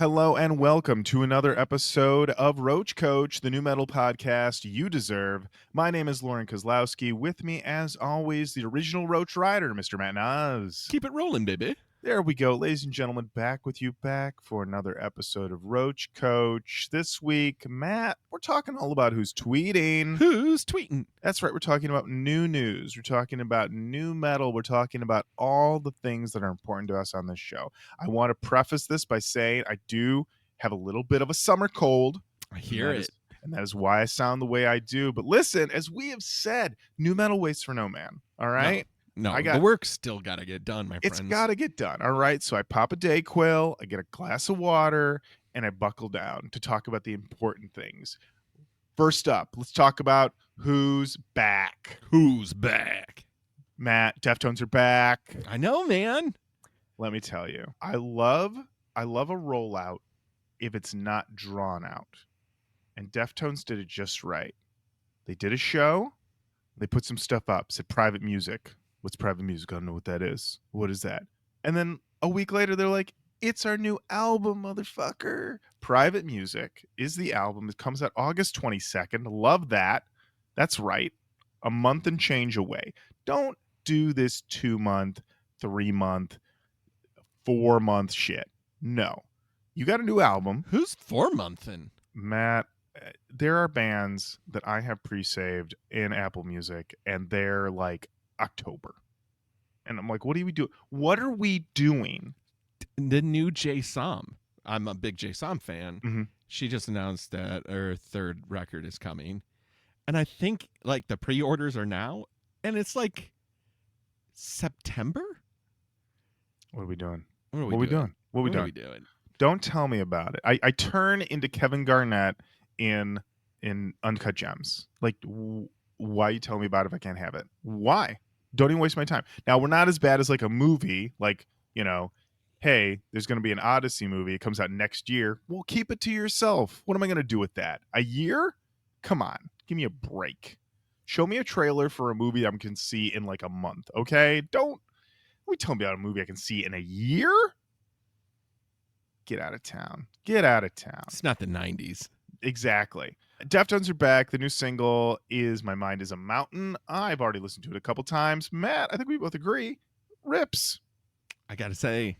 Hello and welcome to another episode of Roach Koach, the new metal podcast you deserve. My name is Lauren Kozlowski. With me, as always, the original Roach Rider, Mr. Matt Nas. Keep it rolling, baby. There we go, ladies and gentlemen, back with you, back for another episode of Roach Koach. This week, Matt, we're talking all about who's tweeting. Who's tweeting? That's right, we're talking about new news. We're talking about new metal. We're talking about all the things that are important to us on this show. I want to preface this by saying I do have a little bit of a summer cold. I hear it. And that is why I sound the way I do. But listen, as we have said, new metal waits for no man, all right? No, the work's still got to get done, my friends. It's got to get done. All right. So I pop a Dayquil, I get a glass of water, and I buckle down to talk about the important things. First up, let's talk about who's back. Who's back? Matt, Deftones are back. I know, man. Let me tell you, I love a rollout if it's not drawn out. And Deftones did it just right. They did a show. They put some stuff up, said private music. What's private music? I don't know what that is. What is that? And then a week later, they're like, it's our new album, motherfucker. Private Music is the album. It comes out August 22nd. Love that. That's right. A month and change away. Don't do this 2-month, 3-month, 4-month shit. No. You got a new album. Who's 4-monthing? Matt, there are bands that I have pre-saved in Apple Music, and they're like October. And I'm like, what are we doing? What are we doing? The new Jay Som. I'm a big Jay Som fan. Mm-hmm. She just announced that her third record is coming. And I think like the pre-orders are now, and it's like September? What are we doing? What are we doing? What are we doing? Don't tell me about it. I turn into Kevin Garnett in Uncut Gems. Like, why you tell me about it if I can't have it? Why? Don't even waste my time. Now, we're not as bad as like a movie, like, you know, hey, there's going to be an Odyssey movie. It comes out next year. Well, keep it to yourself. What am I going to do with that? A year? Come on. Give me a break. Show me a trailer for a movie I can see in like a month, okay? Don't tell me about a movie I can see in a year? Get out of town. Get out of town. It's not the 90s. Exactly. Deftones are back. The new single is My Mind is a Mountain. I've already listened to it a couple times. Matt, I think we both agree. Rips. I got to say,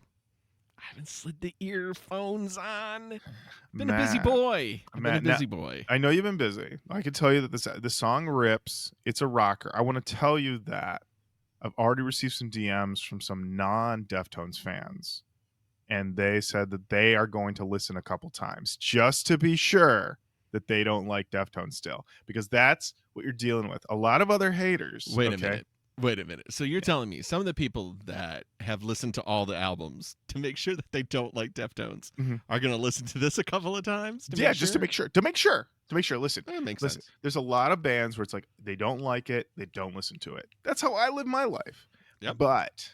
I haven't slid the earphones on. Been Matt, a busy boy. I know you've been busy. I can tell you that the song rips. It's a rocker. I want to tell you that I've already received some DMs from some non-Deftones fans. And they said that they are going to listen a couple times just to be sure that they don't like Deftones still, because that's what you're dealing with. A lot of other haters. Wait a minute. So you're telling me some of the people that have listened to all the albums to make sure that they don't like Deftones are going to listen to this a couple of times? Just to make sure. To make sure. Listen. That makes sense. There's a lot of bands where it's like they don't like it, they don't listen to it. That's how I live my life. Yep. But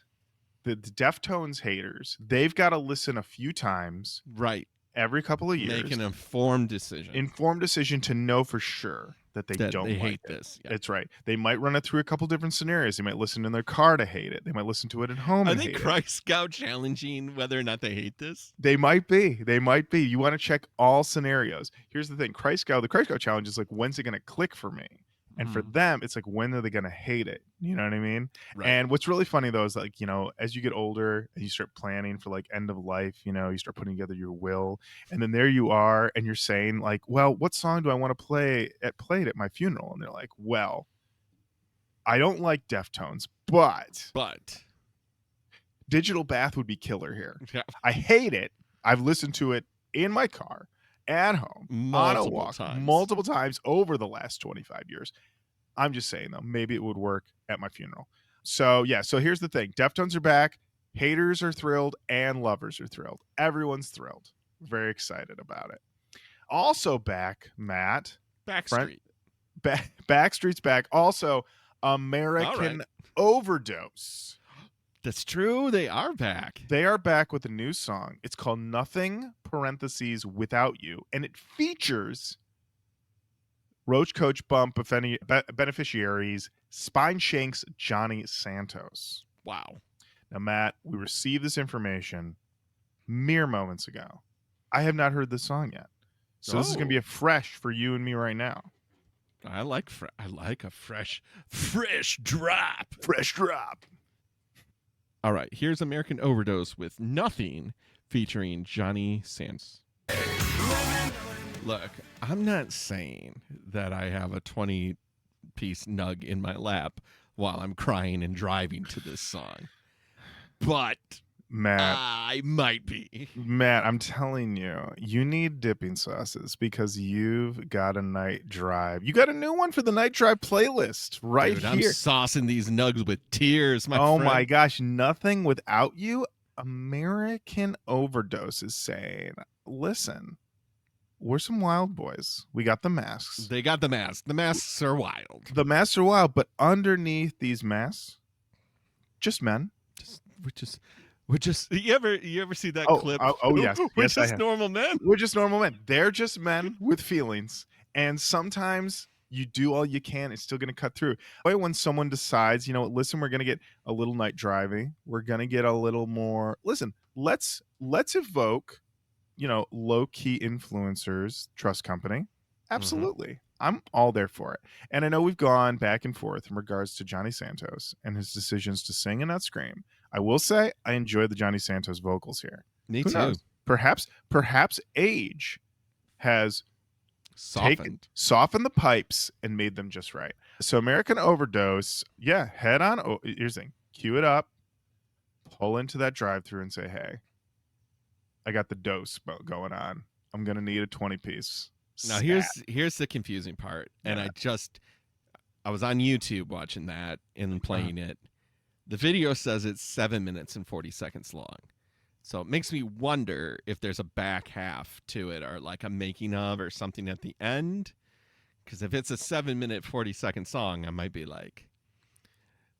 the Deftones haters, they've got to listen a few times. Right. Every couple of years. Make an informed decision to know for sure that they don't hate it. this. Yep. That's right. They might run it through a couple different scenarios. They might listen in their car to hate it. They might listen to it at home Are and they hate Christ Scout challenging whether or not they hate this? They might be. You want to check all scenarios. Here's the thing. The Christ Scout challenge is like, when's it going to click for me? And for them, it's like, when are they going to hate it? You know what I mean? Right. And what's really funny, though, is like, you know, as you get older and you start planning for like end of life, you know, you start putting together your will. And then there you are and you're saying like, well, what song do I want to play at my funeral? And they're like, well, I don't like Deftones, but Digital Bath would be killer here. Yeah. I hate it. I've listened to it in my car, at home, multiple times over the last 25 years. I'm just saying, though, maybe it would work at my funeral. So, yeah. So here's the thing. Deftones are back. Haters are thrilled and lovers are thrilled. Everyone's thrilled. Very excited about it. Also back, Matt. Backstreet's back. Also, American Overdose. That's true. They are back. They are back with a new song. It's called Nothing, Without You. And it features Roach Koach Bump beneficiaries Spineshank's Johnny Santos. Wow. Now, Matt, we received this information mere moments ago. I have not heard this song yet. So this is going to be a fresh for you and me right now. I like a fresh drop. Fresh drop. All right, here's American Overdose with Nothing featuring Johnny Sands. Look, I'm not saying that I have a 20-piece nug in my lap while I'm crying and driving to this song, but Matt, I might be. Matt, I'm telling you, you need dipping sauces because you've got a night drive. You got a new one for the night drive playlist right Dude, here. I'm saucing these nugs with tears, my oh friend. my gosh, nothing without you. American Overdose is saying, listen, we're some wild boys. We got the masks. They got the masks. The masks are wild. The masks are wild, but underneath these masks, just men. We're just. You ever see that clip? Oh yes, We're yes, just normal men. We're just normal men. They're just men with feelings, and sometimes you do all you can. It's still going to cut through. When someone decides, you know, listen, we're going to get a little night driving. We're going to get a little more. Listen, let's evoke, you know, low key influencers, trust company. Absolutely. I'm all there for it. And I know we've gone back and forth in regards to Johnny Santos and his decisions to sing and not scream. I will say I enjoy the Johnny Santos vocals here. Me Who too. knows? Perhaps age has softened the pipes and made them just right. So American Overdose, yeah, head on. Oh, here's the thing. Cue it up, pull into that drive-through and say, hey, I got the dose going on. I'm going to need a 20-piece. Now here's the confusing part, and I was on YouTube watching that and playing it. The video says it's 7 minutes and 40 seconds long, so it makes me wonder if there's a back half to it, or like a making of, or something at the end. Because if it's a 7-minute 40-second song, I might be like,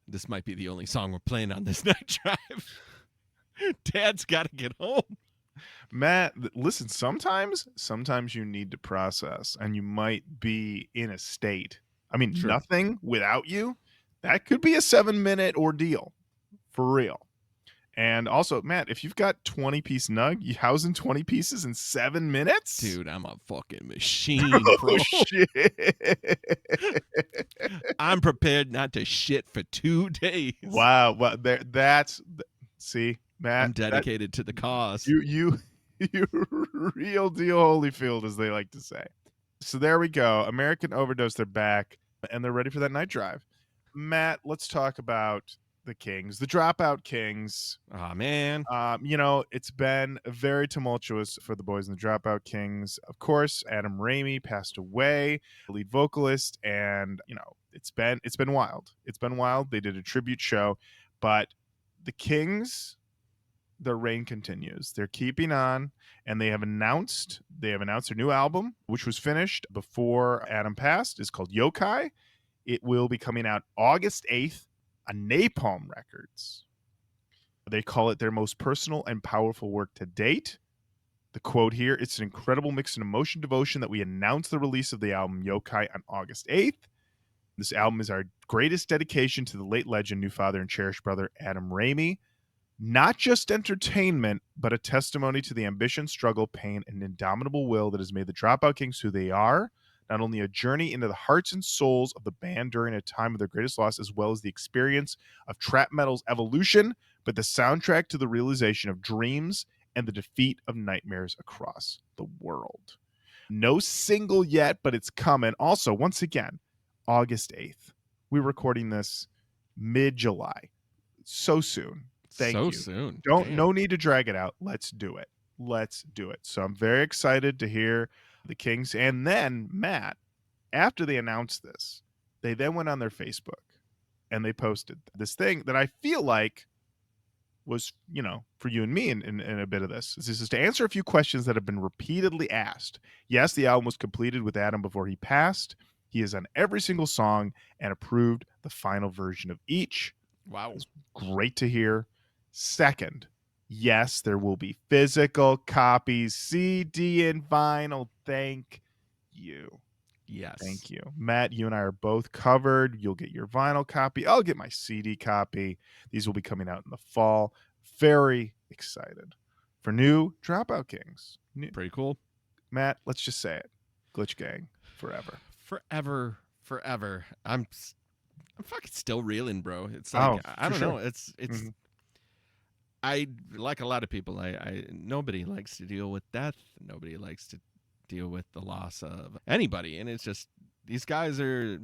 this might be the only song we're playing on this night drive. Dad's got to get home. Matt, listen, sometimes you need to process, and you might be in a state. I mean, nothing without you, that could be a 7-minute ordeal for real. And also, Matt, if you've got 20-piece nug, you housing 20 pieces in 7 minutes? Dude, I'm a fucking machine, bro. Oh, shit. I'm prepared not to shit for 2 days. Wow. Well, see, Matt. I'm dedicated to the cause. You real deal Holyfield, as they like to say. So there we go. American Overdose, they're back, and they're ready for that night drive. Matt, let's talk about the Kings, the Dropout Kings. Oh, man. You know, it's been very tumultuous for the boys in the Dropout Kings. Of course, Adam Ramey passed away, the lead vocalist, and, you know, it's been wild. It's been wild. They did a tribute show, but the Kings, their reign continues. They're keeping on, and they have announced their new album, which was finished before Adam passed. It's called Yokai. It will be coming out August 8th on Napalm Records. They call it their most personal and powerful work to date. The quote here, it's an incredible mix of emotion devotion that we announce the release of the album Yokai on August 8th. This album is our greatest dedication to the late legend, new father, and cherished brother, Adam Ramey. Not just entertainment, but a testimony to the ambition, struggle, pain, and indomitable will that has made the Dropout Kings who they are. Not only a journey into the hearts and souls of the band during a time of their greatest loss, as well as the experience of trap metal's evolution, but the soundtrack to the realization of dreams and the defeat of nightmares across the world. No single yet, but it's coming. Also, once again, August 8th. We're recording this mid-July. So soon. Thank you. Soon. No need to drag it out. Let's do it. So I'm very excited to hear the Kings. And then, Matt, after they announced this, they then went on their Facebook and they posted this thing that I feel like was, you know, for you and me in a bit of this. This is to answer a few questions that have been repeatedly asked. Yes, the album was completed with Adam before he passed. He is on every single song and approved the final version of each. Wow. It's great to hear. Second, yes, there will be physical copies, CD and vinyl. Thank you. Yes. Thank you. Matt, you and I are both covered. You'll get your vinyl copy. I'll get my CD copy. These will be coming out in the fall. Very excited. for new Dropout Kings. Pretty cool. Matt, let's just say it. Glitch Gang forever. Forever. I'm fucking still reeling, bro. It's like Oh, I for don't sure. know. It's Mhm. I like a lot of people. I nobody likes to deal with death. Nobody likes to deal with the loss of anybody, and it's just these guys are.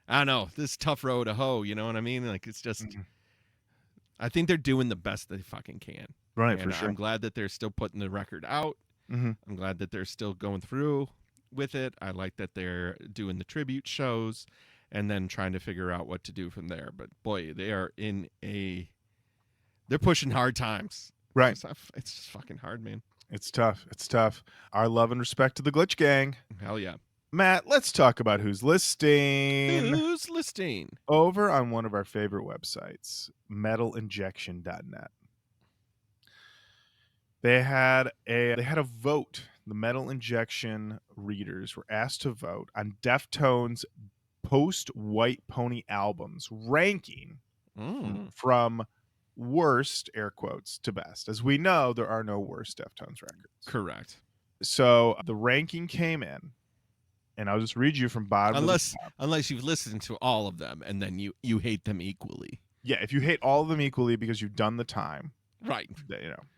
I don't know. This tough road to hoe. You know what I mean? Like it's just. Mhm. I think they're doing the best they fucking can, Right, for and sure. I'm glad that they're still putting the record out. Mm-hmm. I'm glad that they're still going through with it. I like that they're doing the tribute shows, and then trying to figure out what to do from there. But boy, they are in a. They're pushing hard times. Right. It's just fucking hard, man. It's tough. It's tough. Our love and respect to the Glitch Gang. Hell yeah. Matt, let's talk about who's listing. Who's listing? Over on one of our favorite websites, metalinjection.net. They had a vote. The Metal Injection readers were asked to vote on Deftones post White Pony albums ranking from worst, air quotes, to best. As we know, there are no worst Deftones records. Correct. So the ranking came in, and I'll just read you from bottom to the top. Unless you've listened to all of them and then you hate them equally. Yeah, if you hate all of them equally because you've done the time. Right.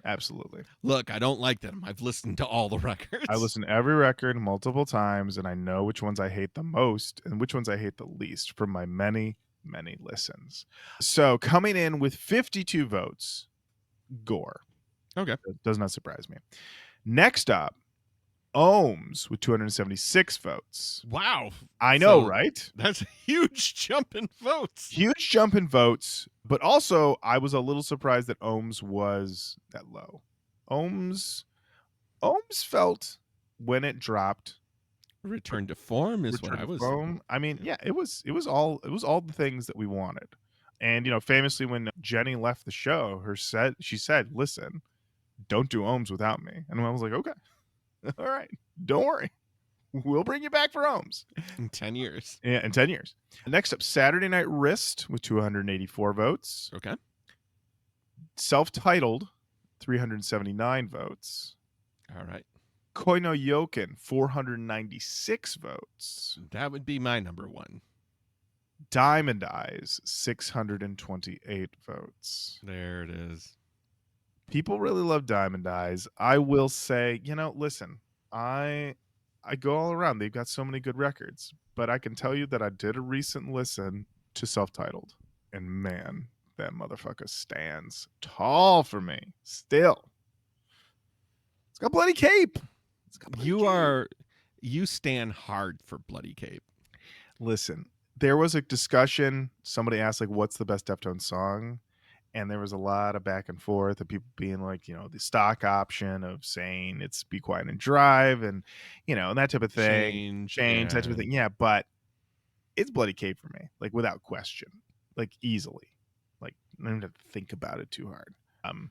Absolutely. Look, I don't like them. I've listened to all the records. I listen to every record multiple times, and I know which ones I hate the most and which ones I hate the least from my many, many listens. So coming in with 52 votes, Gore. Okay. It does not surprise me. Next up, Ohms with 276 votes. Wow. I know, right? That's a huge jump in votes. Huge jump in votes, but also I was a little surprised that Ohms was that low. Ohms felt when it dropped. Return to form is what I was. I mean, yeah, it was all the things that we wanted. And famously when Jenny left the show, she said, "Listen, don't do Ohms without me." And I was like, "Okay. All right. Don't worry. We'll bring you back for Ohms." In 10 years. Yeah, in 10 years. Next up, Saturday Night Wrist with 284 votes. Okay. Self-Titled, 379 votes. All right. Koi no Yoken, 496 votes. That would be my number one. Diamond Eyes, 628 votes. There it is. People really love Diamond Eyes. I will say, listen, I go all around. They've got so many good records, but I can tell you that I did a recent listen to Self-Titled, and man, that motherfucker stands tall for me still. It's got Bloody Cape. You stand hard for Bloody Cape. Listen, there was a discussion. Somebody asked, like, what's the best Deftones song? And there was a lot of back and forth of people being like, the stock option of saying it's Be Quiet and Drive and, and that type of thing. Change, that type of thing. Yeah, but it's Bloody Cape for me, like, without question, like, easily. Like, I don't have to think about it too hard.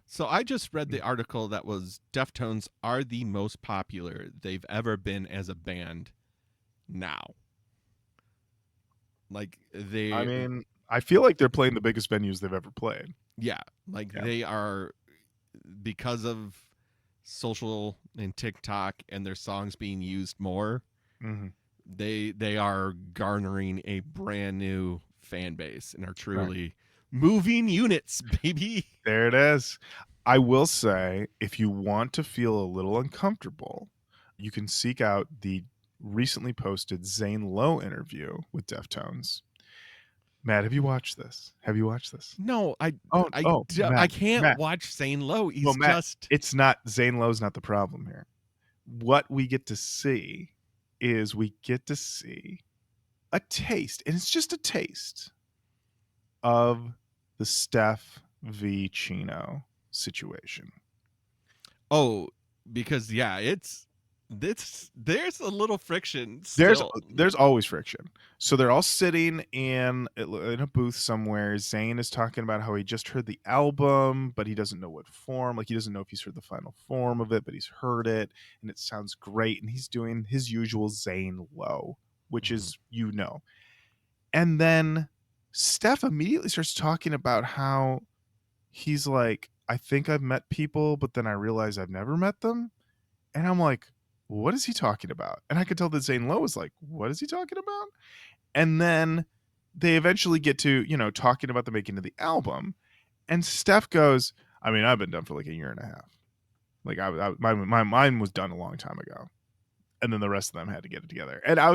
So I just read the article that was Deftones are the most popular they've ever been as a band now. Like I feel like they're playing the biggest venues they've ever played. Yeah, they are, because of social and TikTok and their songs being used more. Mm-hmm. They are garnering a brand new fan base and are truly moving units, baby. There it is. I will say, if you want to feel a little uncomfortable, you can seek out the recently posted Zane Lowe interview with Deftones. Matt, have you watched this? No, I Matt, can't watch Zane Lowe. He's it's not, Zane Lowe's not the problem here. What we get to see is a taste, and it's just a taste of the Steph v. Chino situation. Oh, because there's a little friction still. There's always friction. So they're all sitting in a booth somewhere. Zayn is talking about how he just heard the album, but he doesn't know what form. Like, he doesn't know if he's heard the final form of it, but he's heard it, and it sounds great. And he's doing his usual Zayn Lowe, which is, And then Steph immediately starts talking about how he's like, I think I've met people, but then I realize I've never met them. And I'm like, what is he talking about? And I could tell that Zane Lowe was like, what is he talking about? And then they eventually get to, talking about the making of the album. And Steph goes, I mean, I've been done for like a year and a half. Like my mine was done a long time ago. And then the rest of them had to get it together. And I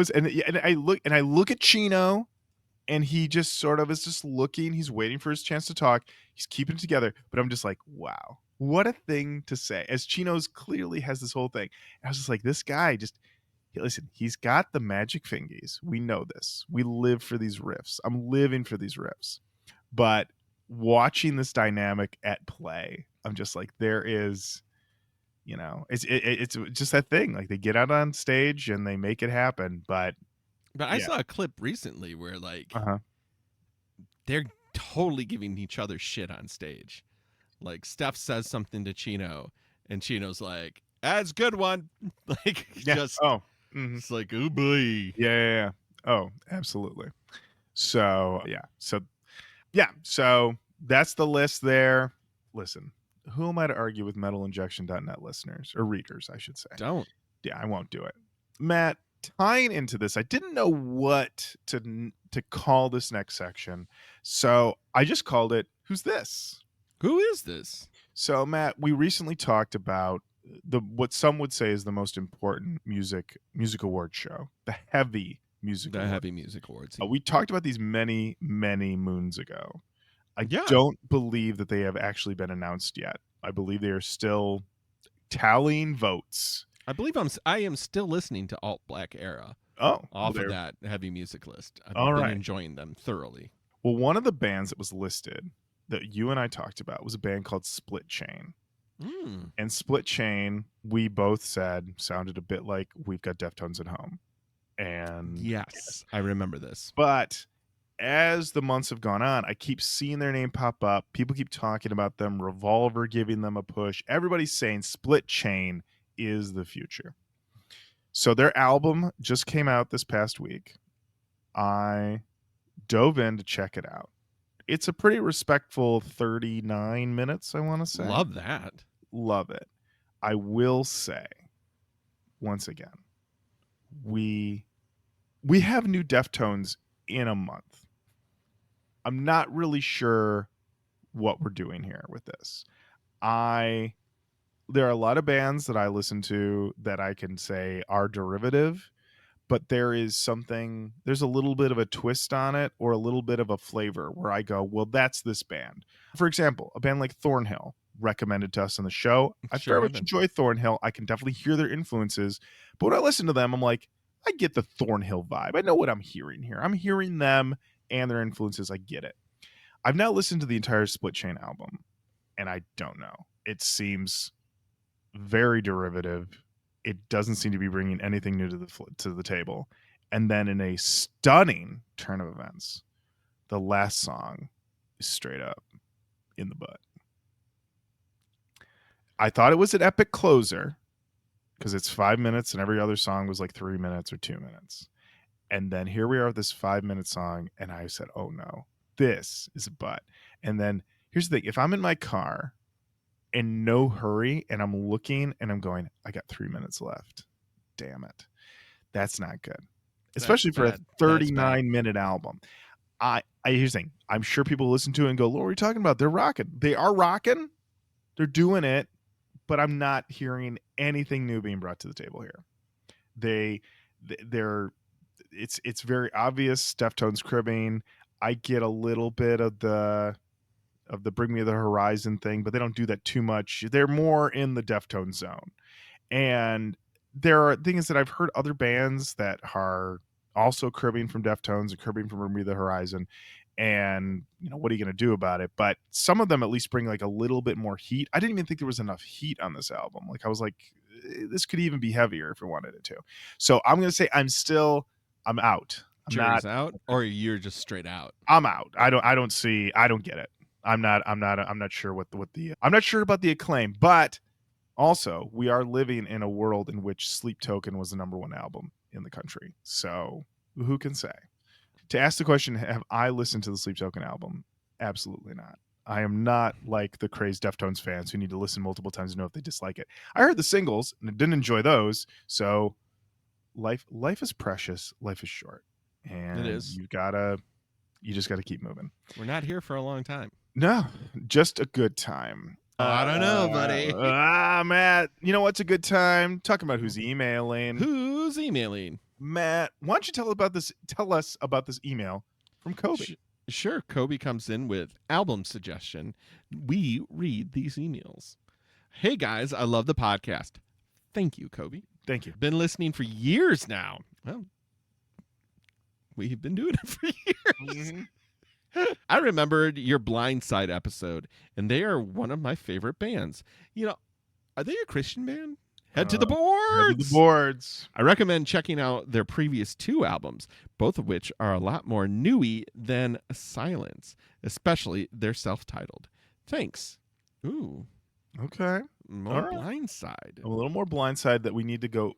look at Chino, and he just sort of is just looking. He's waiting for his chance to talk. He's keeping it together. But I'm just like, wow, what a thing to say. As Chino's clearly has this whole thing. I was just like, this guy just, listen, he's got the magic fingies. We know this. We live for these riffs. I'm living for these riffs. But watching this dynamic at play, I'm just like, there is, it's just that thing. Like they get out on stage and they make it happen. But I saw a clip recently where like uh-huh. they're totally giving each other shit on stage. Like Steph says something to Chino, and Chino's like, "That's a good one." Like just it's like, oh boy. Yeah. Oh, absolutely. So so that's the list there. Listen, who am I to argue with metalinjection.net listeners or readers, I should say? Don't. Yeah, I won't do it. Matt, tying into this, I didn't know what to call this next section, so I just called it "Who's This?" Who is this? So, Matt, we recently talked about what some would say is the most important music award show, the Heavy Music The Awards. Heavy Music Awards. We talked about these many, many moons ago. I Yeah. don't believe that they have actually been announced yet. I believe they are still tallying votes. I believe I am still listening to Alt Black Era. Off of that heavy music list. I've All been right. enjoying them thoroughly. Well, one of the bands that was listed that you and I talked about was a band called Split Chain. And Split Chain, we both said, sounded a bit like We've Got Deftones at Home. And yes, I remember this. But as the months have gone on, I keep seeing their name pop up. People keep talking about them. Revolver giving them a push. Everybody's saying Split Chain is the future. So their album just came out this past week. I dove in to check it out. It's a pretty respectful 39 minutes, I want to say. Love that. Love it. I will say, once again, we have new Deftones in a month. I'm not really sure what we're doing here with this. There are a lot of bands that I listen to that I can say are derivative, but there's a little bit of a twist on it or a little bit of a flavor where I go, well, that's this band. For example, a band like Thornhill, recommended to us on the show. I very much enjoy Thornhill. I can definitely hear their influences, but when I listen to them, I'm like, I get the Thornhill vibe. I know what I'm hearing here. I'm hearing them and their influences. I get it. I've now listened to the entire Split Chain album, and I don't know. It seems very derivative. It doesn't seem to be bringing anything new to the table. And then in a stunning turn of events, the last song is straight up in the butt. I thought it was an epic closer because it's 5 minutes and every other song was like 3 minutes or 2 minutes. And then here we are with this 5-minute song, and I said, oh no, this is a butt. And then here's the thing. If I'm in my car in no hurry and I'm looking and I'm going, I got 3 minutes left. Damn it. That's not good. Especially for a 39-minute album. Here's the thing. I'm sure people listen to it and go, what are we talking about? They're rocking. They are rocking. They're doing it. But I'm not hearing anything new being brought to the table here. It's very obvious Deftones cribbing. I get a little bit of the Bring Me the Horizon thing, but they don't do that too much. They're more in the Deftones zone. And there are things that I've heard other bands that are also cribbing from Deftones and cribbing from Bring Me the Horizon. And what are you going to do about it? But some of them at least bring like a little bit more heat. I didn't even think there was enough heat on this album. Like I was like, this could even be heavier if we wanted it to. So I'm going to say I'm out. Jury's out, or you're just straight out. I'm out. I don't get it. I'm not sure I'm not sure about the acclaim, but also we are living in a world in which Sleep Token was the #1 album in the country. So who can say? To ask the question, have I listened to the Sleep Token album? Absolutely not. I am not like the crazed Deftones fans who need to listen multiple times to know if they dislike it. I heard the singles and didn't enjoy those. So life is precious. Life is short. It And is. you just gotta keep moving. We're not here for a long time. No, just a good time. I don't know, buddy. Matt, you know what's a good time? Talking about who's emailing. Who's emailing? Matt, why don't you tell us about this email from Kobe? Sure. Kobe comes in with album suggestion. We read these emails. Hey guys, I love the podcast. Thank you, Kobe. Thank you. Been listening for years now. Well, we've been doing it for years. Mm-hmm. I remembered your Blind Side episode, and they are one of my favorite bands. You know, are they a Christian band? Head to the boards. Head to the boards. I recommend checking out their previous 2 albums, both of which are a lot more newy than Silence, especially their self-titled. Thanks. Ooh. Okay. More Blind Side. A little more Blind Side that we need to go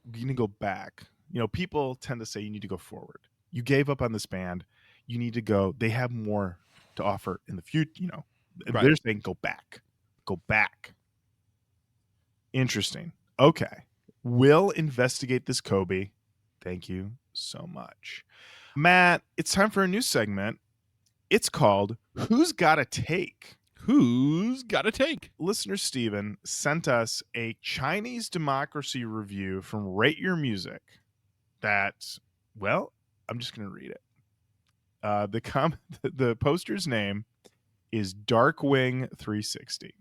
back. You know, people tend to say you need to go forward. You gave up on this band. You need to go. They have more to offer in the future. You know, Right. They're saying go back. Go back. Interesting. Okay. We'll investigate this, Kobe. Thank you so much. Matt, it's time for a new segment. It's called Who's Gotta Take? Who's Gotta Take? Listener Steven sent us a Chinese democracy review from Rate Your Music that, well, I'm just going to read it. The poster's name is Darkwing 360.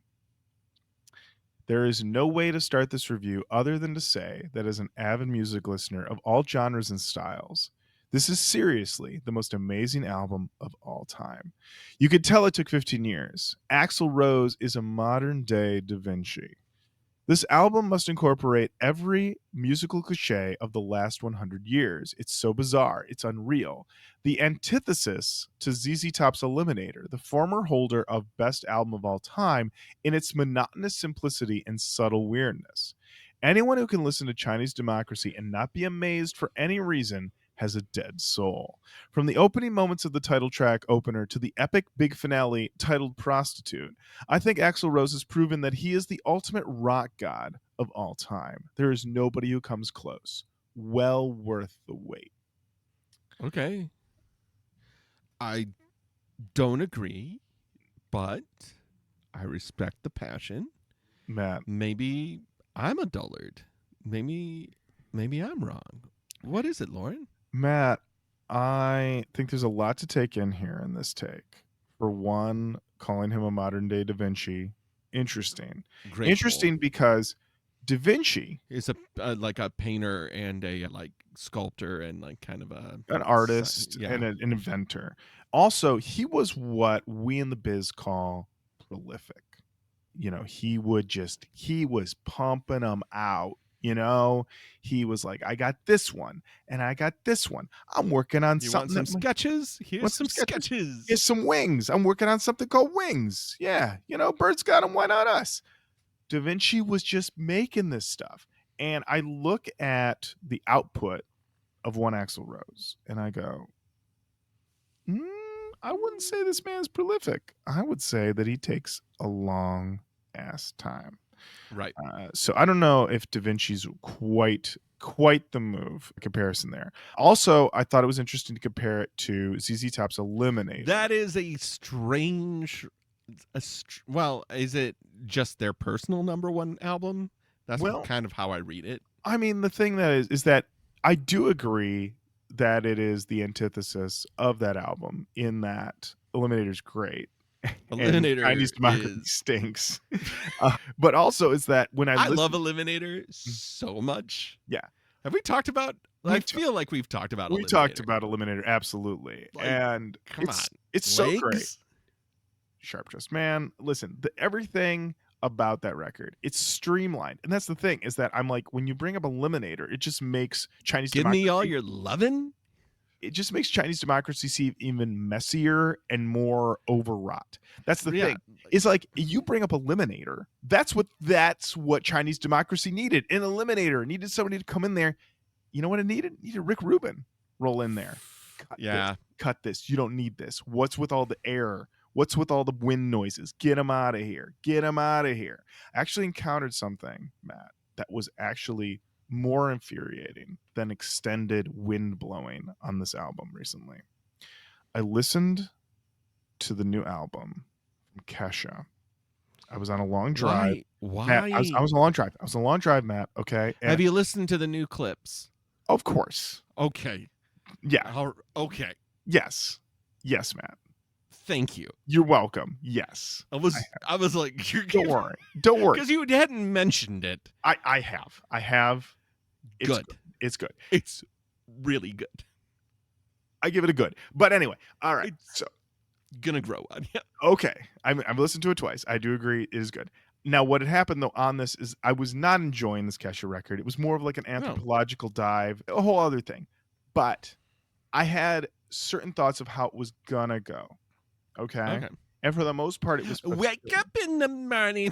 There is no way to start this review other than to say that as an avid music listener of all genres and styles, this is seriously the most amazing album of all time. You could tell it took 15 years. Axl Rose is a modern-day Da Vinci. This album must incorporate every musical cliche of the last 100 years. It's so bizarre. It's unreal. The antithesis to ZZ Top's Eliminator, the former holder of Best Album of All Time, in its monotonous simplicity and subtle weirdness. Anyone who can listen to Chinese Democracy and not be amazed for any reason has a dead soul. From the opening moments of the title track opener to the epic big finale titled Prostitute, I think Axl Rose has proven that he is the ultimate rock god of all time. There is nobody who comes close. Well worth the wait. Okay. I don't agree, but I respect the passion. Matt. Maybe I'm a dullard. Maybe I'm wrong. What is it, Lauren? Matt, I think there's a lot to take in here in this take. For one, calling him a modern day Da Vinci. Interesting. Grateful. Interesting because Da Vinci is a like a painter and a like sculptor and like kind of an artist yeah. and an inventor. Also, he was what we in the biz call prolific. You know, he was pumping them out. You know, he was like, I got this one and I got this one. I'm working on you something. Want some sketches? Here's some sketches. Here's some Wings. I'm working on something called Wings. Yeah. You know, birds got them. Why not us? Da Vinci was just making this stuff. And I look at the output of one Axl Rose and I go, I wouldn't say this man's prolific. I would say that he takes a long ass time. Right. So I don't know if Da Vinci's quite the move comparison there. Also, I thought it was interesting to compare it to ZZ Top's Eliminator. That is a strange. Well, is it just their personal number one album? That's kind of how I read it. I mean, the thing that is that I do agree that it is the antithesis of that album in that Eliminator's great. Eliminator Chinese Democracy stinks. But also is that when I love Eliminator so much. Yeah. Have we talked about I feel like we've talked about Eliminator. We talked about Eliminator, absolutely. Like, and come on. It's so great. Sharp Dressed Man. Listen, everything about that record, it's streamlined. And that's the thing, is that I'm like, when you bring up Eliminator, it just makes Chinese Democracy. Give me all your lovin'. It just makes Chinese Democracy seem even messier and more overwrought. That's the thing. It's like you bring up Eliminator. That's what Chinese Democracy needed. An Eliminator. It needed somebody to come in there. You know what it needed? It needed Rick Rubin roll in there. Cut this. You don't need this. What's with all the air? What's with all the wind noises? Get them out of here. Get them out of here. I actually encountered something, Matt, that was actually more infuriating than extended wind blowing on this album recently. I listened to the new album from Kesha. I was on a long drive. Matt, I Why? was on a long drive. I was on a long drive, Matt. Okay. And Have you listened to the new clips? of course. Okay. Yeah. Okay. Yes. Yes, Matt. Thank you. You're welcome. Yes. I was like, you're Don't worry. Don't worry. because you hadn't mentioned it. I have. It's Good. It's good. It's really good. I give it a good. But anyway, all right. It's So gonna grow on you. okay, I've listened to it twice. I do agree it is good. Now, what had happened though on this is I was not enjoying this Kesha record. It was more of like an anthropological dive, a whole other thing. But I had certain thoughts of how it was gonna go. Okay. And for the most part, it was Wake up in the morning.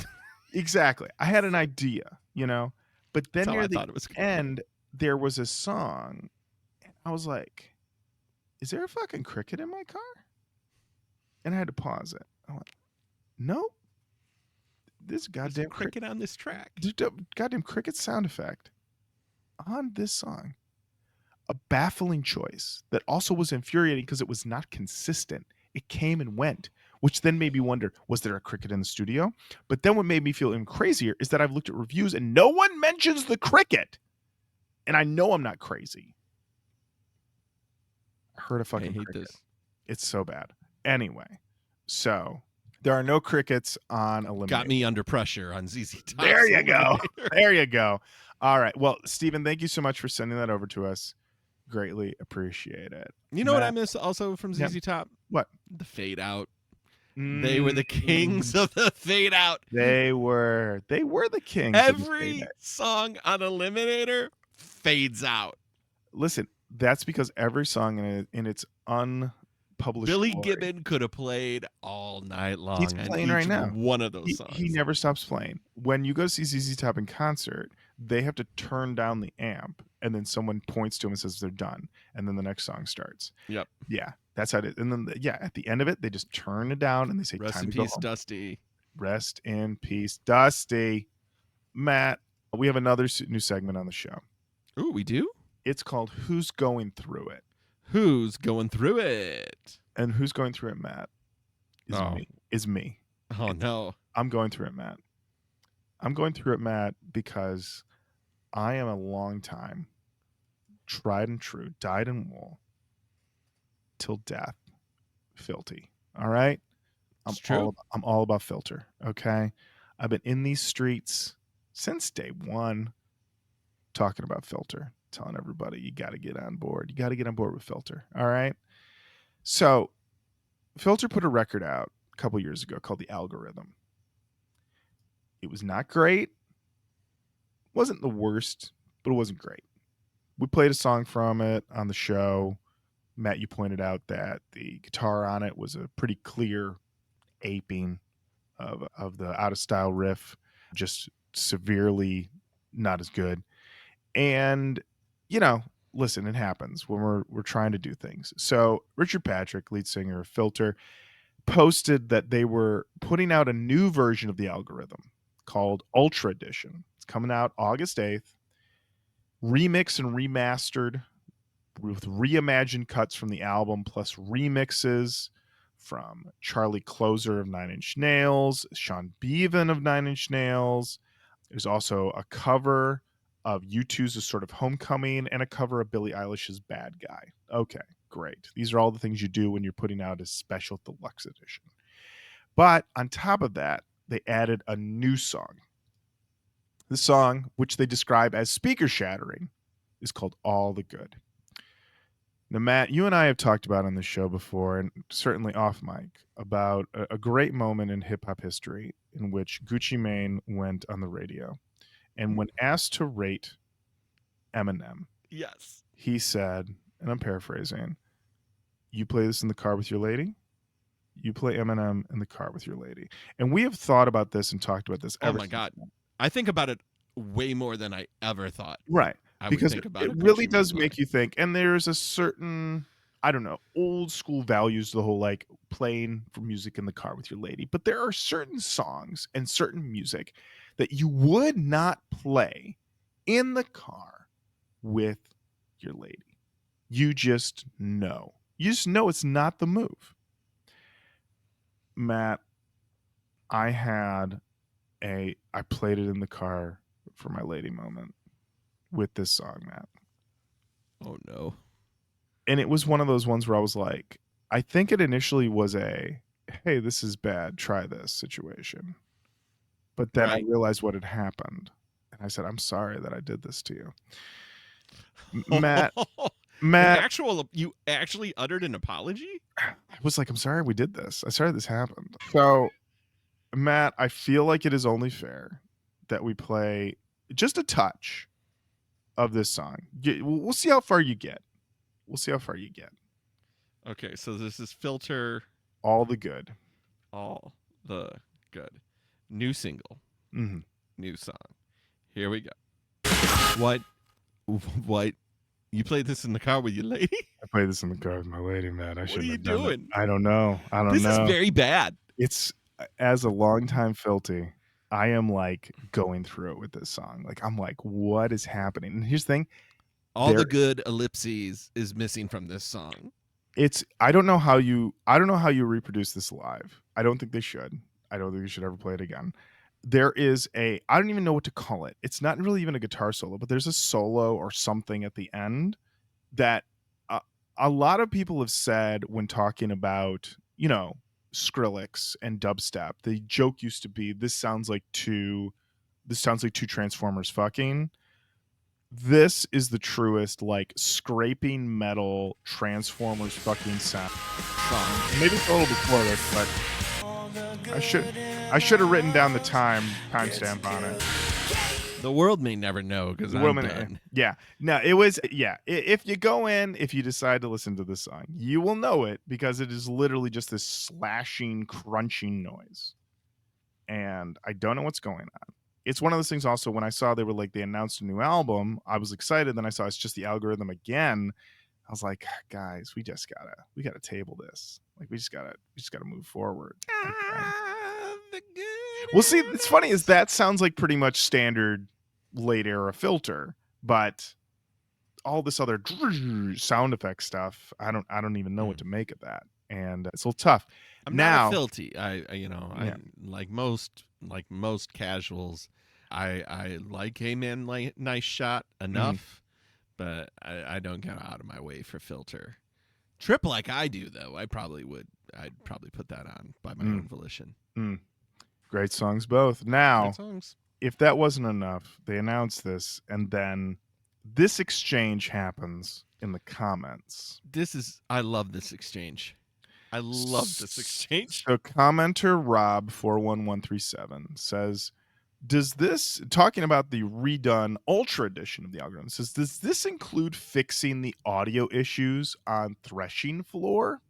Exactly. I had an idea, but then That's how near I the thought it was going. end, there was a song, and I was like, "Is there a fucking cricket in my car?" And I had to pause it. I went, "No, this goddamn cricket on this track. Goddamn cricket sound effect on this song." A baffling choice that also was infuriating because it was not consistent. It came and went, which then made me wonder, was there a cricket in the studio? But then what made me feel even crazier is that I've looked at reviews and no one mentions the cricket. And I know I'm not crazy. I heard a fucking cricket. This. It's so bad. Anyway, so there are no crickets on Eliminate. Got me under pressure on ZZ Top. There you go. There you go. All right. Well, Stephen, thank you so much for sending that over to us. Greatly appreciate it. You know what I miss also from ZZ Top? What? The fade out. They were the kings of the fade out. They were the kings. Every song on Eliminator fades out. Listen, that's because every song in its unpublished Billy glory, Gibbon could have played all night long. He's playing right now. One of those songs. He never stops playing. When you go see ZZ Top in concert, they have to turn down the amp, and then someone points to him and says they're done, and then the next song starts. Yep. Yeah, that's how it is. And then at the end of it, they just turn it down and they say, "Rest "Time in to go peace, home." Dusty." Rest in peace, Dusty. Matt, we have another new segment on the show. Ooh, we do? It's called Who's Going Through It? Who's going through it? And who's going through it, Matt? Is me. Oh, no. I'm going through it, Matt. I'm going through it, Matt, because I am a long time, tried and true, dyed in wool, till death, Filthy. All right? I'm all about Filter, okay? I've been in these streets since day one talking about Filter, telling everybody you got to get on board. You got to get on board with Filter, all right? So Filter put a record out a couple years ago called The Algorithm. It was not great. Wasn't the worst, but it wasn't great. We played a song from it on the show. Matt, you pointed out that the guitar on it was a pretty clear aping of the out of style riff, just severely not as good. And listen, it happens when we're trying to do things. So Richard Patrick, lead singer of Filter, posted that they were putting out a new version of The Algorithm called Ultra Edition. It's coming out August 8th, remixed and remastered with reimagined cuts from the album, plus remixes from Charlie Closer of Nine Inch Nails, Sean Beavan of Nine Inch Nails. There's also a cover of U2's A Sort of Homecoming and a cover of Billie Eilish's Bad Guy. Okay, great. These are all the things you do when you're putting out a special deluxe edition. But on top of that, they added a new song. The song, which they describe as speaker shattering, is called All the Good. Now, Matt, you and I have talked about on this show before, and certainly off mic, about a great moment in hip-hop history in which Gucci Mane went on the radio. And when asked to rate Eminem, yes, he said, and I'm paraphrasing, "You play this in the car with your lady, you play Eminem in the car with your lady." And we have thought about this and talked about this. Oh my God. I think about it way more than I ever thought. Right. I because would think about it really does make you think. And there's a certain I don't know, old school values, the whole like playing for music in the car with your lady. But there are certain songs and certain music that you would not play in the car with your lady. You just know. You just know it's not the move. Matt, I played it in the car for my lady moment with this song, Matt. Oh no. And it was one of those ones where I was like, I think it initially was a, hey, this is bad, try this situation. But then I Right. realized what had happened. And I said, I'm sorry that I did this to you. Matt, Matt, You actually uttered an apology? I was like, I'm sorry we did this. I'm sorry this happened. So, Matt, I feel like it is only fair that we play just a touch of this song. We'll see how far you get. We'll see how far you get. Okay, so this is Filter, All the good. all the good. New single, Mm-hmm. new song. Here we go. What? What? You played this in the car with your lady? I played this in the car with my lady, Matt. I shouldn't are you have done it. doing? I don't know. This is very bad. It's as a longtime Filty, I am like going through it with this song. Like I'm like, what is happening? And here's the thing: All the good ellipses is missing from this song. I don't know how you reproduce this live. I don't think they should. I don't think you should ever play it again. There is I don't even know what to call it. It's not really even a guitar solo, but there's a solo or something at the end that a lot of people have said when talking about, Skrillex and dubstep. The joke used to be this sounds like two Transformers fucking. This is the truest like scraping metal Transformers fucking sound. Maybe it's a little before this, but I should have written down the timestamp on it. The world may never know because I'm done. Yeah. No, it was, yeah. If you go in, if you decide to listen to this song, you will know it because it is literally just this slashing, crunching noise. And I don't know what's going on. It's one of those things also when I saw they announced a new album, I was excited. Then I saw it's just the algorithm again. I was like, guys, we gotta table this. Like we just gotta move forward. Well, see, it's funny is that sounds like pretty much standard late era Filter, but all this other sound effect stuff, I don't even know what to make of that, and it's a little tough. I'm now, not a filthy. I like most casuals. I like Hey Man, like Nice Shot enough, but I don't get out of my way for Filter. Trip like I do though. I'd probably put that on by my own volition. Great songs both. Now, Great songs. If that wasn't enough, they announced this, and then this exchange happens in the comments. I love this exchange. I love this exchange. So commenter Rob41137 says, talking about the redone Ultra Edition of the algorithm, says, does this include fixing the audio issues on Threshing Floor?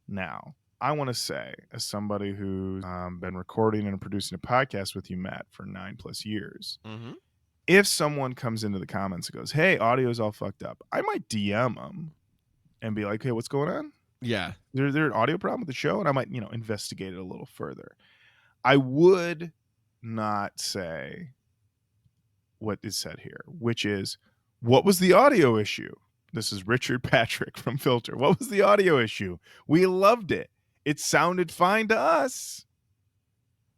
Now, I want to say, as somebody who's been recording and producing a podcast with you, Matt, for 9+ years, if someone comes into the comments and goes, hey, audio's all fucked up, I might DM them and be like, hey, what's going on? Yeah. There's an audio problem with the show, and I might, investigate it a little further. I would not say what is said here, which is, what was the audio issue? This is Richard Patrick from Filter. What was the audio issue? We loved it. It sounded fine to us.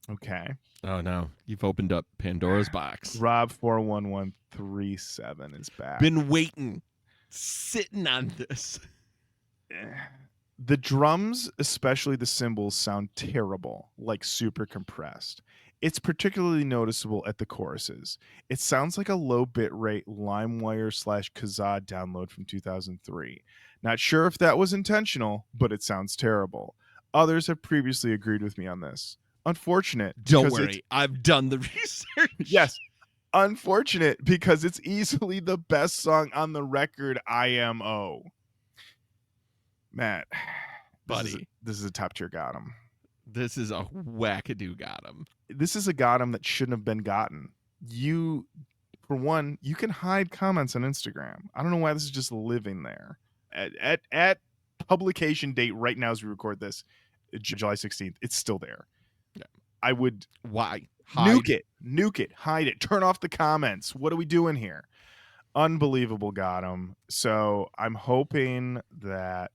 Okay. Oh no, you've opened up Pandora's box. Rob41137 is back. Been waiting, sitting on this. The drums, especially the cymbals, sound terrible, like super compressed. It's particularly noticeable at the choruses. It sounds like a low bitrate LimeWire/Kazaa download from 2003. Not sure if that was intentional, but it sounds terrible. Others have previously agreed with me on this. Unfortunate. Don't worry, I've done the research. Yes. Unfortunate because it's easily the best song on the record, IMO. Matt, buddy, this is a top tier got him. This is a wackadoo got him. This is a got him that shouldn't have been gotten. For one, you can hide comments on Instagram. I don't know why this is just living there. At publication date right now as we record this, July 16th, it's still there. Yeah. I would Why? nuke it, hide it, turn off the comments. What are we doing here? Unbelievable, got him. So I'm hoping that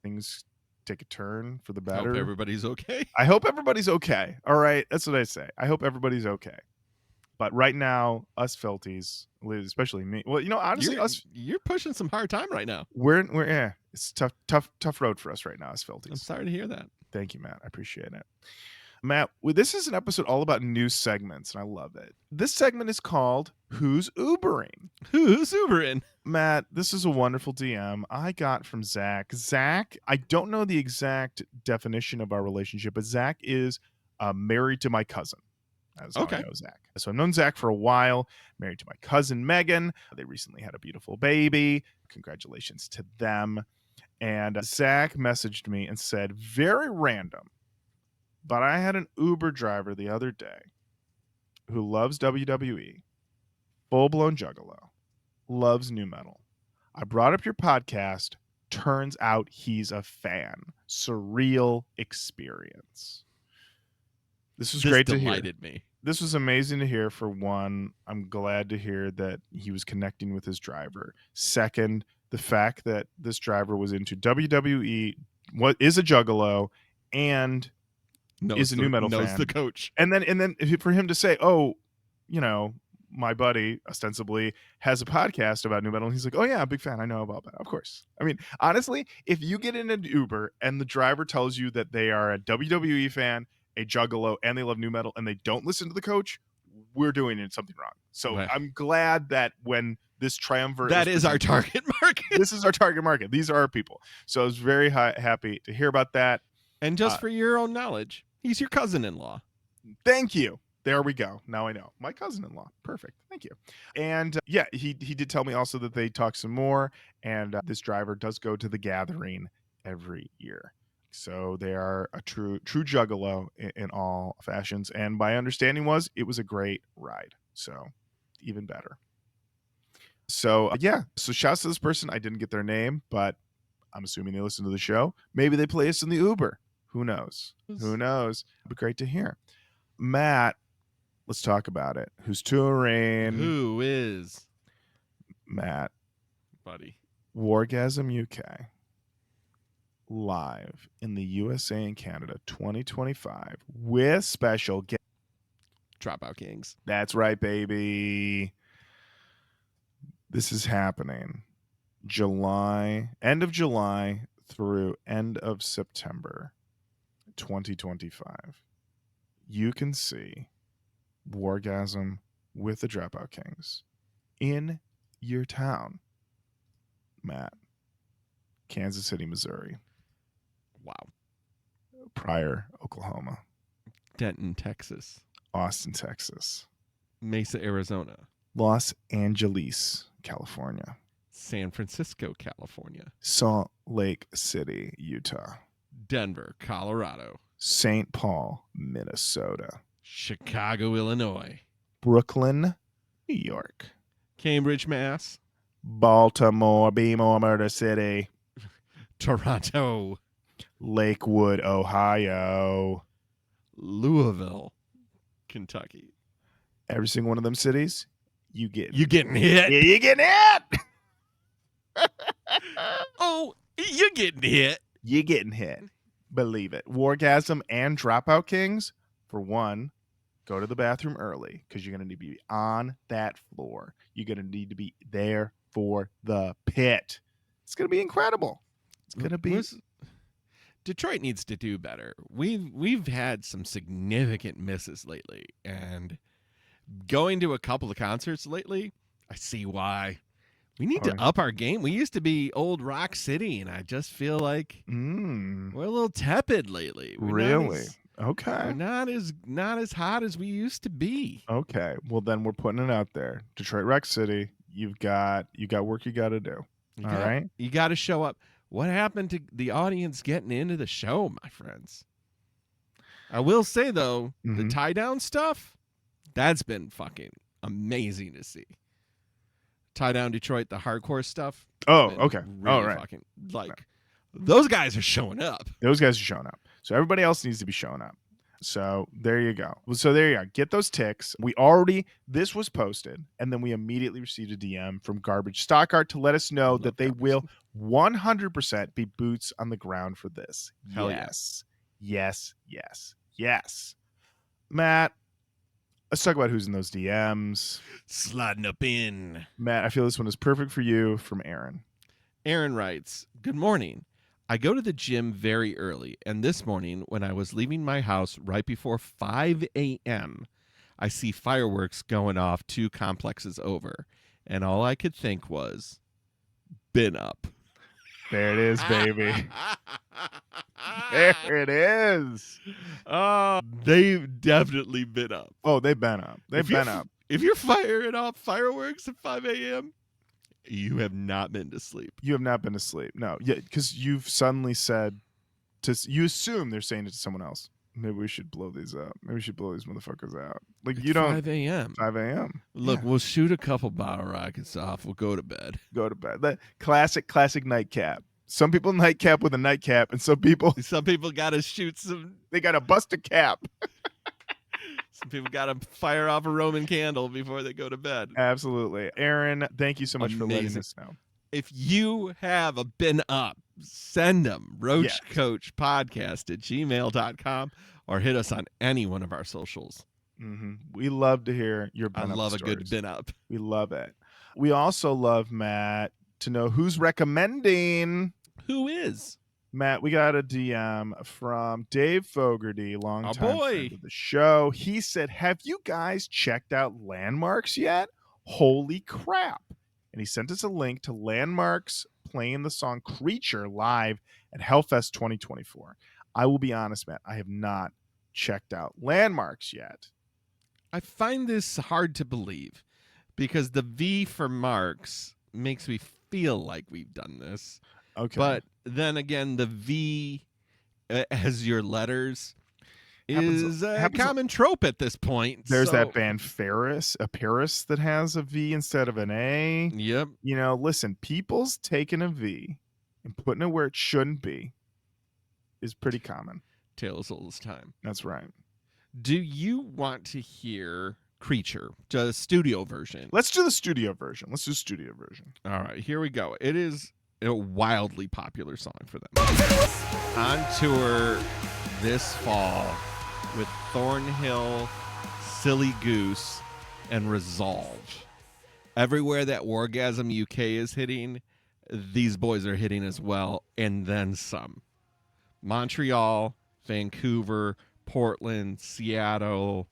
things take a turn for the better. Hope everybody's okay. I hope everybody's okay. All right, that's what I say. I hope everybody's okay. But right now, us filties, especially me. Well, honestly, you're pushing some hard time right now. We're it's tough road for us right now, us filties. I'm sorry to hear that. Thank you, Matt. I appreciate it. Matt, this is an episode all about new segments, and I love it. This segment is called Who's Ubering? Who's Ubering? Matt, this is a wonderful DM I got from Zach. Zach, I don't know the exact definition of our relationship, but Zach is married to my cousin. That's how I know Zach. So I've known Zach for a while, married to my cousin Megan. They recently had a beautiful baby. Congratulations to them. And Zach messaged me and said, very random, but I had an Uber driver the other day who loves WWE, full-blown juggalo, loves new metal. I brought up your podcast. Turns out he's a fan. Surreal experience. This was great to hear. This delighted me. This was amazing to hear. For one, I'm glad to hear that he was connecting with his driver. Second, the fact that this driver was into WWE, what is a juggalo, and is a new metal fan. Knows the coach. And then for him to say, oh, my buddy ostensibly has a podcast about new metal, and he's like, oh yeah, big fan. I know about that. Of course. I mean, honestly, if you get in an Uber and the driver tells you that they are a WWE fan, a juggalo, and they love new metal, and they don't listen to the coach, we're doing something wrong. So right. I'm glad that when this triumvirate, that is our target market. This is our target market. These are our people. So I was very happy to hear about that. And just for your own knowledge, he's your cousin-in-law. Thank you. There we go. Now I know. My cousin-in-law. Perfect. Thank you. And he did tell me also that they talk some more, and this driver does go to the gathering every year. So they are a true juggalo in all fashions. And my understanding was it was a great ride. So even better. So So shouts to this person. I didn't get their name, but I'm assuming they listen to the show. Maybe they play us in the Uber. Who knows? Who knows? It'd be great to hear. Matt, let's talk about it. Who's touring? Who is? Matt. Buddy. Wargasm UK. Live in the USA and Canada 2025 with special guest Dropout Kings. That's right, baby. This is happening end of July through end of September 2025. You can see Wargasm with the Dropout Kings in your town. Matt. Kansas City, Missouri. Wow. Pryor, Oklahoma. Denton, Texas. Austin, Texas. Mesa, Arizona. Los Angeles, California. San Francisco, California. Salt Lake City, Utah. Denver, Colorado. St. Paul, Minnesota. Chicago, Illinois. Brooklyn, New York. Cambridge, Mass. Baltimore, Bmore, Murder City. Toronto. Lakewood, Ohio. Louisville, Kentucky. Every single one of them cities, you getting hit. Yeah, you getting hit. Oh, you're getting hit. You getting hit. Believe it. Wargasm and Dropout Kings, for one, go to the bathroom early because you're going to need to be on that floor. You're going to need to be there for the pit. It's going to be incredible. It's going to be... Detroit needs to do better. We've had some significant misses lately, and going to a couple of concerts lately, I see why. We need to up our game. We used to be old Rock City, and I just feel like we're a little tepid lately. Really? Okay. We're not as hot as we used to be. Okay. Well, then we're putting it out there. Detroit Rock City, you got work you got to do. All right? You got to show up. What happened to the audience getting into the show, my friends? I will say, though, the tie-down stuff, that's been fucking amazing to see. Tie Down Detroit, the hardcore stuff. Oh, Been okay. Really All right. fucking those guys are showing up. Those guys are showing up. So everybody else needs to be showing up. So there you go. So there you go. Get those ticks. This was posted, and then we immediately received a DM from Garbage Stock Art to let us know that they will 100% be boots on the ground for this. Hell yes. Yes. Matt, let's talk about who's in those DMs. Sliding up in. Matt, I feel this one is perfect for you, from Aaron. Aaron writes, "Good morning. I go to the gym very early, and this morning when I was leaving my house right before 5 a.m., I see fireworks going off 2 complexes over, and all I could think was, been up." There it is, baby. There it is. Oh, they've definitely been up. Oh, they've been up. They've been up. If you're firing off fireworks at 5 a.m., you have not been to sleep. You have not been to sleep. No. Yeah, because you've suddenly said you assume they're saying it to someone else. Maybe we should blow these up. Maybe we should blow these motherfuckers out. Like, It's you don't. 5 a.m. 5 a.m. Look, Yeah. we'll shoot a couple bottle rockets off. We'll go to bed. Go to bed. That classic nightcap. Some people nightcap with a nightcap, and some people got to shoot some. they got to bust a cap. Some people got to fire off a Roman candle before they go to bed. Absolutely. Aaron, thank you so much for letting Amazing. us know. If you have a been up, send them. Roach Koach podcast at gmail.com or hit us on any one of our socials. Mm-hmm. We love to hear your been I up love stories. a good been up. We love it. We also love, Matt, to know who's recommending. Who is? Matt, we got a DM from Dave Fogarty, longtime friend of the show. He said, "Have you guys checked out Landmarks yet? Holy crap." And he sent us a link to Landmarks playing the song Creature live at Hellfest 2024. I will be honest, Matt, I have not checked out Landmarks yet. I find this hard to believe because the V for Marks makes me feel like we've done this. Okay. But then again, the V as your letters is a common trope at this point. There's that band Paris that has a V instead of an A. Yep. You know, listen, people's taking a V and putting it where it shouldn't be is pretty common. Tale as old as time. That's right. Do you want to hear Creature, the studio version? Let's do the studio version. All right, here we go. It is a wildly popular song for them. On tour this fall with Thornhill, Silly Goose, and Resolve. Everywhere that Wargasm UK is hitting, these boys are hitting as well, and then some. Montreal, Vancouver, Portland, Seattle,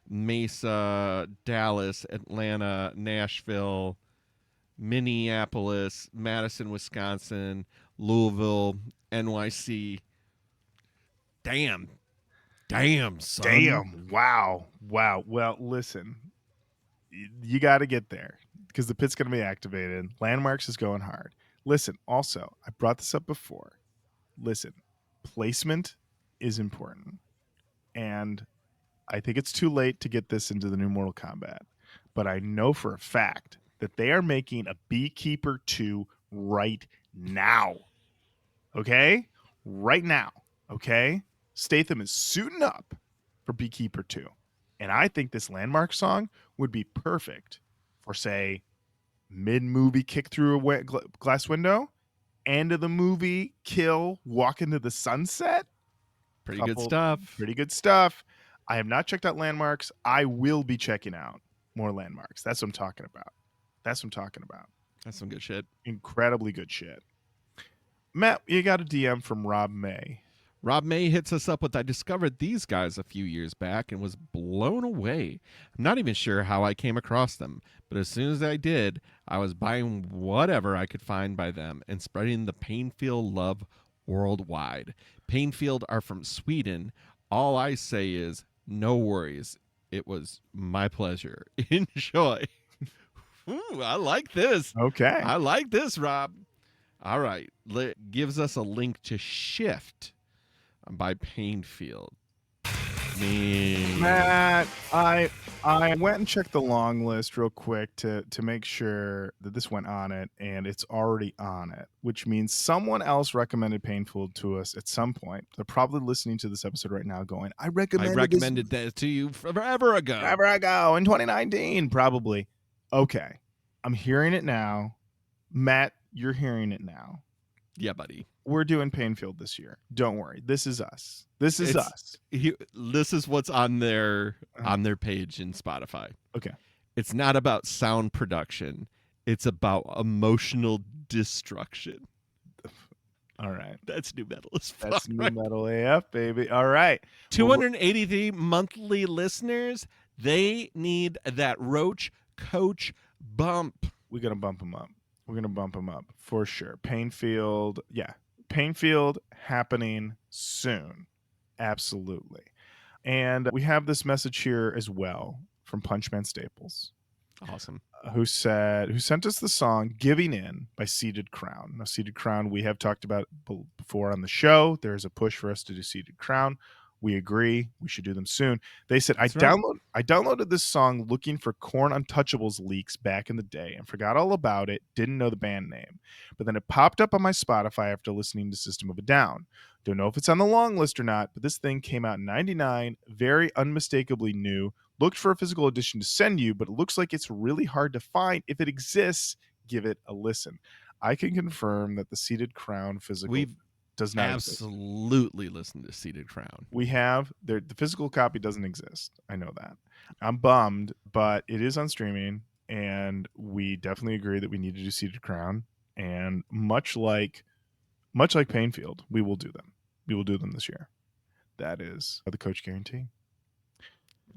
Mesa, Dallas, Atlanta, Nashville, Minneapolis, Madison, Wisconsin, Louisville, NYC. Damn, son. Damn. Wow. Well, listen, you got to get there because the pit's going to be activated. Landmarks is going hard. Listen, also, I brought this up before. Listen, placement is important. And I think it's too late to get this into the new Mortal Kombat. But I know for a fact that they are making a Beekeeper 2 right now. Okay? Right now. Okay? Statham is suiting up for Beekeeper 2. And I think this Landmark song would be perfect for, say, mid-movie kick through a glass window, end of the movie, kill, walk into the sunset. Pretty good stuff. Pretty good stuff. I have not checked out Landmarks. I will be checking out more Landmarks. That's what I'm talking about. That's some good shit. Incredibly good shit. Matt, you got a DM from Rob May. Rob May hits us up with, "I discovered these guys a few years back and was blown away. I'm not even sure how I came across them, but as soon as I did, I was buying whatever I could find by them and spreading the Painfield love worldwide. Painfield are from Sweden. All I say is, no worries. It was my pleasure. Enjoy." Ooh, I like this. Okay. I like this, Rob. All right. Gives us a link to Shift by Painfield. me. Matt, I went and checked the long list real quick to make sure that this went on it, and it's already on it, which means someone else recommended Painful to us at some point. They're probably listening to this episode right now going, I recommended that to you forever ago. forever ago in 2019, probably. Okay. I'm hearing it now. Matt, you're hearing it now. Yeah, buddy. We're doing Painfield this year. Don't worry. This is us. This is us. This is what's on their page in Spotify. Okay. It's not about sound production. It's about emotional destruction. All right. That's new metal as fuck. That's new metal AF, baby. All right. 283 monthly listeners. They need that Roach Koach bump. We're going to bump them up. We're going to bump them up for sure. Painfield. Yeah. Painfield happening soon. Absolutely. And we have this message here as well from Punchman Staples. Awesome. Who sent us the song Giving In by Seated Crown. Now, Seated Crown, we have talked about before on the show. There's a push for us to do Seated Crown. We agree. We should do them soon. They said, I downloaded this song looking for Korn Untouchables leaks back in the day and forgot all about it. Didn't know the band name. But then it popped up on my Spotify after listening to System of a Down. Don't know if it's on the long list or not, but this thing came out in 99, very unmistakably new. Looked for a physical edition to send you, but it looks like it's really hard to find. If it exists, give it a listen. I can confirm that the Seated Crown physical does not absolutely listen to Seated Crown. We have the physical copy doesn't exist. I know that. I'm bummed, but it is on streaming, and we definitely agree that we need to do Seated Crown. And much like Painfield, we will do them. We will do them this year. That is the Koach guarantee.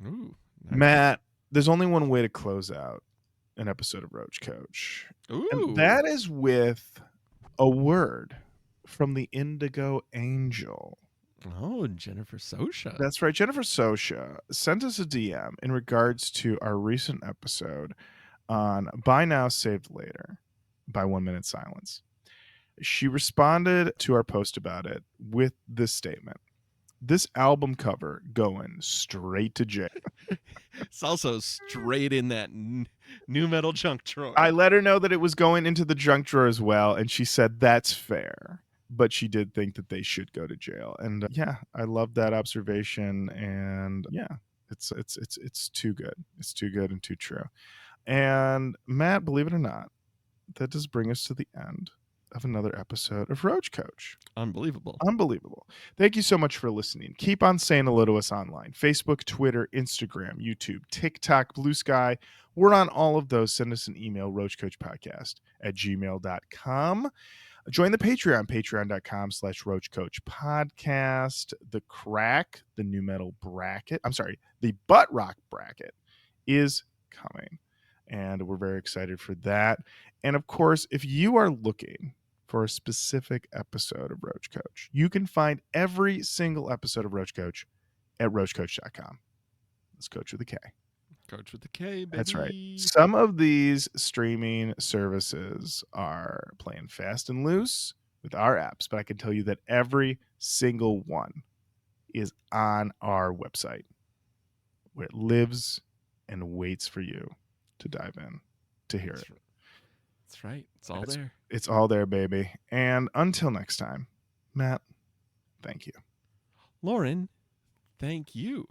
Ooh, nice. Matt, there's only one way to close out an episode of Roach Koach. Ooh. And that is with a word from the Indigo Angel. Oh, Jennifer Sosha. That's right. Jennifer Sosha sent us a DM in regards to our recent episode on Buy Now, Saved Later by 1 Minute Silence. She responded to our post about it with this statement. This album cover going straight to jail. It's also straight in that new metal junk drawer. I let her know that it was going into the junk drawer as well, and she said that's fair. But she did think that they should go to jail. And yeah, I love that observation. And yeah, it's too good. It's too good and too true. And Matt, believe it or not, that does bring us to the end of another episode of Roach Koach. Unbelievable. Thank you so much for listening. Keep on saying hello to us online. Facebook, Twitter, Instagram, YouTube, TikTok, Blue Sky. We're on all of those. Send us an email, roachcoachpodcast@gmail.com. Join the Patreon, patreon.com/roachcoachpodcast. The crack, the new metal bracket, the butt rock bracket is coming. And we're very excited for that. And of course, if you are looking for a specific episode of Roach Koach, you can find every single episode of Roach Koach at roachcoach.com. Let's coach with a K. Coach with the K, baby. That's right. Some of these streaming services are playing fast and loose with our apps, but I can tell you that every single one is on our website where it lives and waits for you to dive in to hear it. That's right. It's all there. It's all there, baby. And until next time, Matt, thank you. Lauren, thank you.